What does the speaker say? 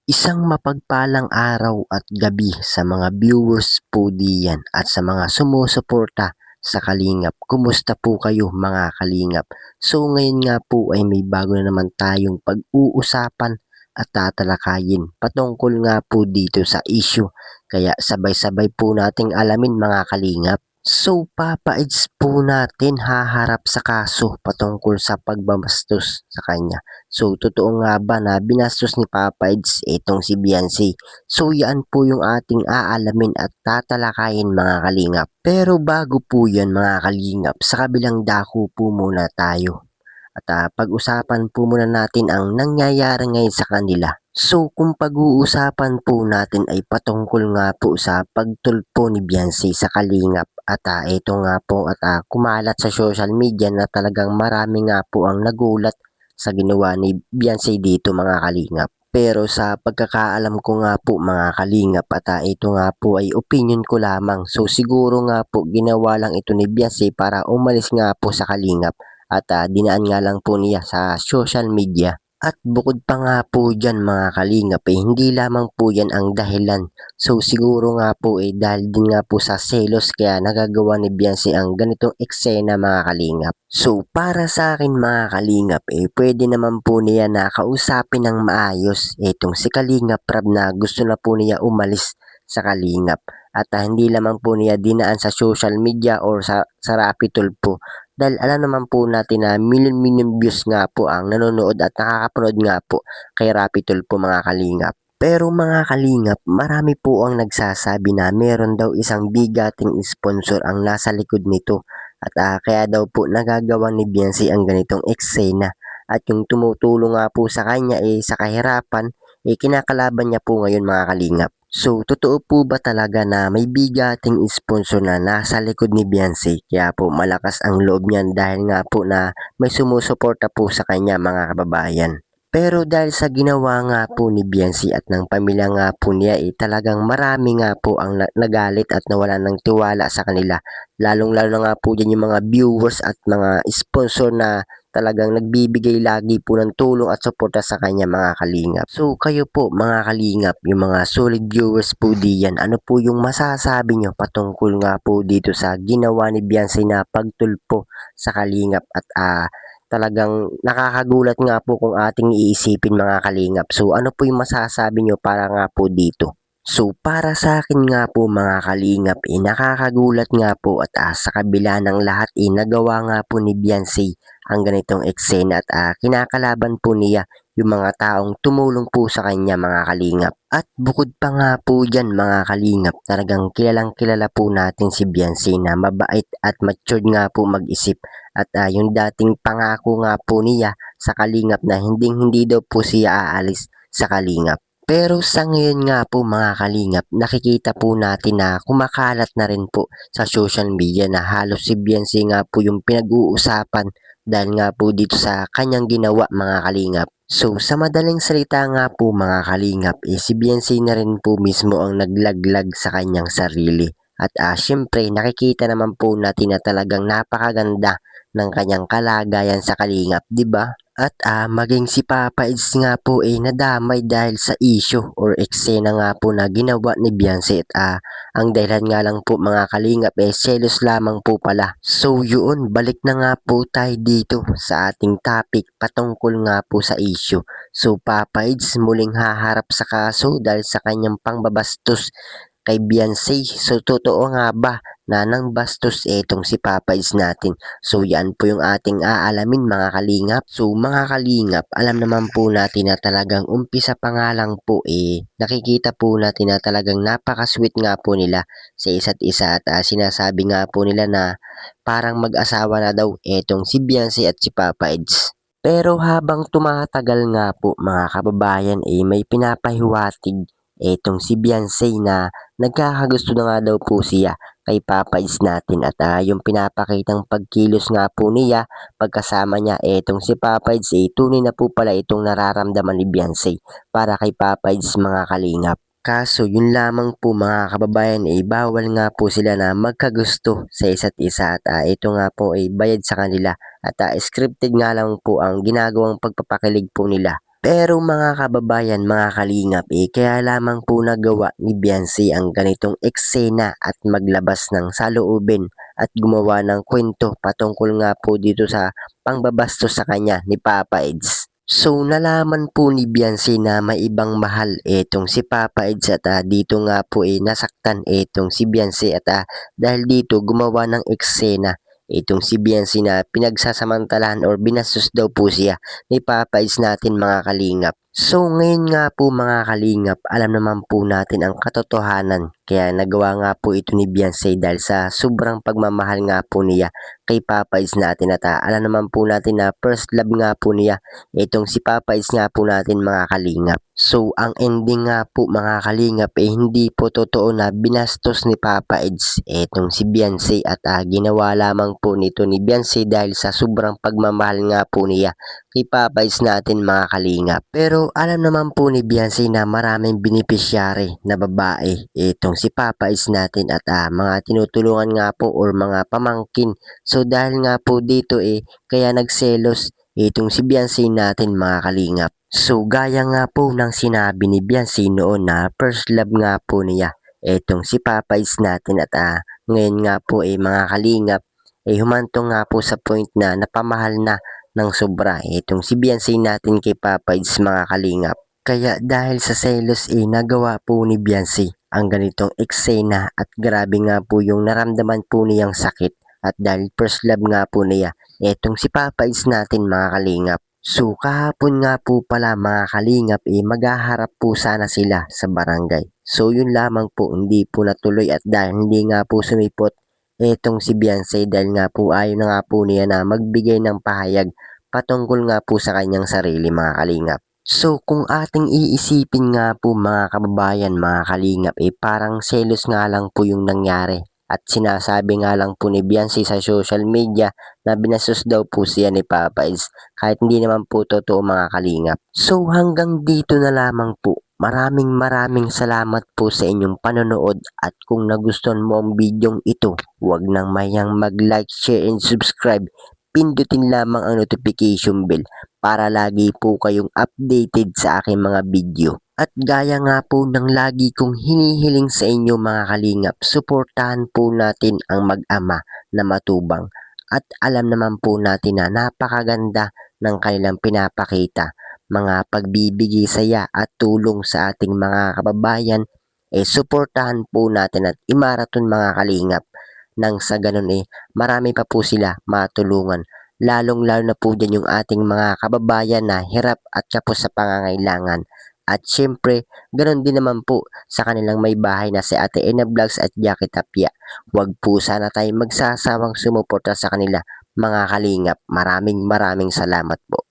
Isang mapagpalang araw at gabi sa mga viewers po diyan at sa mga sumusuporta sa Kalingap. Kumusta po kayo mga Kalingap? So ngayon nga po ay may bago na naman tayong pag-uusapan at tatalakayin patungkol nga po dito sa issue. Kaya sabay-sabay po nating alamin mga Kalingap. So papaids po natin haharap sa kaso patungkol sa pagbabastos sa kanya. So, totoo nga ba na binastos ni Papa Eds itong si Beyonce? So, yan po yung ating aalamin at tatalakayin mga kalingap. Pero bago po yan mga kalingap, sa kabilang dako po muna tayo. At pag-usapan po muna natin ang nangyayari ngayon sa kanila. So kung pag-uusapan po natin ay patungkol nga po sa pagtulpo ni Beyonce sa Kalingap at ito nga po at kumalat sa social media na talagang marami nga po ang nagulat sa ginawa ni Beyonce dito mga Kalingap. Pero sa pagkakaalam ko nga po mga Kalingap at ito nga po ay opinion ko lamang. So siguro nga po ginawa lang ito ni Beyonce para umalis nga po sa Kalingap at dinaan nga lang po niya sa social media. At bukod pa nga po dyan mga kalingap hindi lamang po yan ang dahilan. So siguro nga po dahil din nga po sa selos kaya nagagawa ni Beyonce ang ganitong eksena mga kalingap. So para sa akin mga kalingap pwede naman po niya na kausapin ng maayos itong si Kalingap Rab na gusto na po niya umalis sa kalingap. At hindi lamang po niya dinaan sa social media or sa Rapid Tulpo dahil alam naman po natin na million views nga po ang nanonood at nakakapanood nga po kay Rapid Tulpo mga kalingap. Pero mga kalingap, marami po ang nagsasabi na meron daw isang bigating sponsor ang nasa likod nito at kaya daw po nagagawa ni Beyonce ang ganitong eksena at yung tumutulong nga po sa kanya sa kahirapan kinakalaban niya po ngayon mga kalingap. So, totoo po ba talaga na may bigating sponsor na nasa likod ni Beyonce? Kaya po malakas ang loob niyan dahil nga po na may sumusuporta po sa kanya mga kababayan. Pero dahil sa ginawa nga po ni Beyonce at ng pamilya nga po niya talagang marami nga po ang nagalit at nawala ng tiwala sa kanila. Lalong-lalo na nga po dyan yung mga viewers at mga sponsor na talagang nagbibigay lagi po ng tulong at suporta sa kanya mga kalingap. So kayo po mga kalingap, yung mga solid viewers po diyan, ano po yung masasabi nyo patungkol nga po dito sa ginawa ni Beyonce na pagtulpo sa kalingap at talagang nakakagulat nga po kung ating iisipin mga kalingap. So ano po yung masasabi nyo para nga po dito? So para sa akin nga po mga kalingap nakakagulat nga po at sa kabila ng lahat nagawa nga po ni Beyonce ang ganitong eksena at kinakalaban po niya yung mga taong tumulong po sa kanya mga kalingap. At bukod pa nga po dyan mga kalingap, talagang kilalang kilala po natin si Beyonce na mabait at matured nga po mag-isip at yung dating pangako nga po niya sa kalingap na hindi daw po siya aalis sa kalingap. Pero sa ngayon nga po mga kalingap, nakikita po natin na kumakalat na rin po sa social media na halos si Beyonce nga po yung pinag-uusapan dahil nga po dito sa kanyang ginawa mga kalingap. So sa madaling salita nga po mga kalingap, si Beyonce na rin po mismo ang naglaglag sa kanyang sarili. At syempre nakikita naman po natin na talagang napakaganda ng kanyang kalagayan sa kalingap, 'di ba? At maging si Papa Eds nga po nadamay dahil sa issue or eksena nga po na ginawa ni Beyonce at ang dahilan nga lang po mga kalingap selos lamang po pala. So yun, balik na nga po tayo dito sa ating topic patungkol nga po sa issue. So Papa Eds muling haharap sa kaso dahil sa kanyang pangbabastos kay Beyonce. So totoo nga ba na nang bastos itong si Papa Is natin? So yan po yung ating aalamin mga kalingap. So mga kalingap, alam naman po natin na talagang umpisa pa nga lang po nakikita po natin na talagang napaka-sweet nga po nila sa isa't isa at sinasabi nga po nila na parang mag-asawa na daw itong si Beyonce at si Papa Eds. Pero habang tumatagal nga po mga kababayan may pinapahiwatig itong si Beyonce na nagkakagusto na nga daw po siya kay Papa Is natin at yung pinapakitang pagkilos nga po niya pagkasama niya itong si Papa Is tunay na po pala itong nararamdaman ni Beyonce para kay Papa Is mga kalingap. Kaso yun lamang po mga kababayan bawal nga po sila na magkagusto sa isa't isa at ito nga po bayad sa kanila at scripted nga lang po ang ginagawang pagpapakilig po nila Pero mga kababayan, mga kalingap, kaya lamang po nagawa ni Beyonce ang ganitong eksena at maglabas ng saloobin at gumawa ng kwento patungkol nga po dito sa pangbabastos sa kanya ni Papa Eds. So nalaman po ni Beyonce na may ibang mahal etong si Papa Eds at dito nga po nasaktan etong si Beyonce at dahil dito gumawa ng eksena itong si Beyonce na pinagsasamantalahan or binastos daw po siya ni Papa Eds natin mga kalingap. So ngayon nga po mga kalingap, alam naman po natin ang katotohanan. Kaya nagawa nga po ito ni Beyonce dahil sa sobrang pagmamahal nga po niya kay Papa Eds natin at alam naman po natin na first love nga po niya itong si Papa Eds nga po natin mga kalingap. So ang ending nga po mga kalingap hindi po totoo na binastos ni Papa Eds itong si Beyonce at ginawa lamang po nito ni Beyonce dahil sa sobrang pagmamahal nga po niya kay Papa Eds natin mga kalingap. Pero alam naman po ni Beyonce na maraming beneficiary na babae itong si Papa Eds natin at mga tinutulungan nga po or mga pamangkin. So dahil nga po dito kaya nagselos itong si Beyonce natin mga kalingap. So gaya nga po ng sinabi ni Beyonce noon na first love nga po niya itong si Papa Eds natin at ngayon nga po mga kalingap humantong nga po sa point na napamahal na ng sobra itong si Beyonce natin kay Papa Eds mga kalingap. Kaya dahil sa selos nagawa po ni Beyonce ang ganitong eksena at grabe nga po yung naramdaman po niyang sakit at dahil first love nga po niya etong si Papa Eds natin mga kalingap. So kahapon nga po pala mga kalingap maghaharap po sana sila sa barangay. So yun lamang po hindi po natuloy at dahil hindi nga po sumipot etong si Beyonce dahil nga po ayaw na nga po niya na magbigay ng pahayag patungkol nga po sa kanyang sarili mga kalingap. So kung ating iisipin nga po mga kababayan mga kalingap parang selos nga lang po yung nangyari at sinasabi nga lang po ni Beyonce sa social media na binastos daw po siya ni Papa Eds kahit hindi naman po totoo mga kalingap. So hanggang dito na lamang po. Maraming salamat po sa inyong panonood at kung nagustuhan mo ang bidyong ito, huwag nang mayang mag-like, share, and subscribe. Pindutin lamang ang notification bell para lagi po kayong updated sa aking mga video. At gaya nga po ng lagi kong hinihiling sa inyo mga kalingap, suportahan po natin ang mag-ama na matubang. At alam naman po natin na napakaganda ng kanilang pinapakita. Mga pagbibigay saya at tulong sa ating mga kababayan, suportahan po natin at imaraton mga kalingap. Nang sa ganun marami pa po sila matulungan. Lalong-lalo na po dyan yung ating mga kababayan na hirap at kapos sa pangangailangan. At syempre, ganun din naman po sa kanilang may bahay na si Ate Ena Vlogs at Jackie Tapia. Huwag po sana tayong magsasawang sumuporta sa kanila mga kalingap. Maraming salamat po.